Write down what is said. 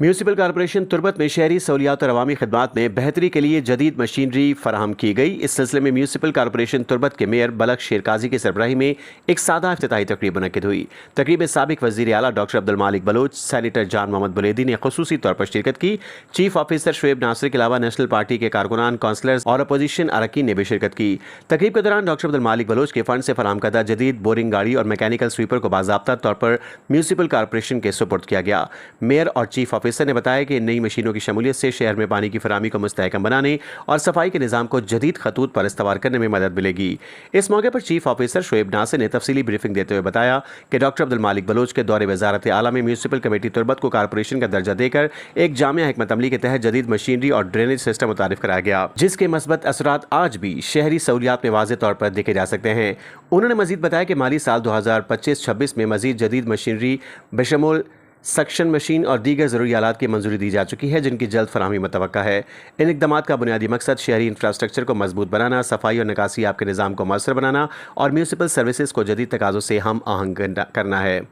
Municipal corporation Turbat में शहरी सहूलियात और अवामी खदमात में बेहतरी के लिए जदीद मशीनरी फराहम की गई। इस सिलसिले में म्यूनिसिपल कॉर्पोरेशन तुर्बत के मेयर बलख शेरकाजी की सरबराही में एक सादा इफ्तिताही तकरीब मुनक्किद हुई। तकरीब में साबिक वज़ीर आला डॉक्टर अब्दुल मालिक बलोच, सैनिटर जान मोहम्मद बुलेदी ने खुसूसी तौर पर शिरकत की। चीफ ऑफिसर शुएब नासिर के अलावा नेशनल पार्टी के कारकुनान, काउंसलर्स और अपोजिशन अरकान ने भी शिरकत की। तकरीब के दौरान डॉक्टर अब्दुल मालिक बलोच के फंड से फराहम करदा जदीद बोरिंग गाड़ी और मैकेनिकल स्वीपर को बाज़ाब्ता तौर पर म्यूनिसिपल कॉर्पोरेशन के सुपुर्द किया गया। मेयर और चीफ ऑफिसर ने बताया कि नई मशीनों की शमूलियत से शहर में पानी की फराहमी को मुस्तहकम बनाने और सफाई के निज़ाम को जदीद खतूत पर इस्तवार करने में मदद मिलेगी। इस मौके पर चीफ ऑफिसर शुएब नासिर ने तफसीली ब्रीफिंग देते हुए बताया कि डॉक्टर अब्दुल मालिक बलोच के दौरे वज़ारत आला में म्यूनिसिपल कमेटी तुर्बत को कॉर्पोरेशन का दर्जा देकर एक जामिया हिकमत अमली के तहत जदीद मशीनरी और ड्रेनेज सिस्टम मुतारिफ कराया गया, जिसके मस्बत असरात आज भी शहरी सहूलियात में वाज़ेह तौर पर देखे जा सकते हैं। उन्होंने मजीद बताया कि माली साल 2025-26 में मजीद जदीद मशीनरी बशमूल सक्शन मशीन और दीगर ज़रूरी आलात की मंजूरी दी जा चुकी है, जिनकी जल्द फराहमी मुतवक्का है। इन इक़दामात का बुनियादी मकसद शहरी इंफ्रास्ट्रक्चर को मजबूत बनाना, सफाई और निकासी आपके निज़ाम को मौसर बनाना और म्यूनिसिपल सर्विसेज को जदीद तकाज़ों से हम आहंग करना है।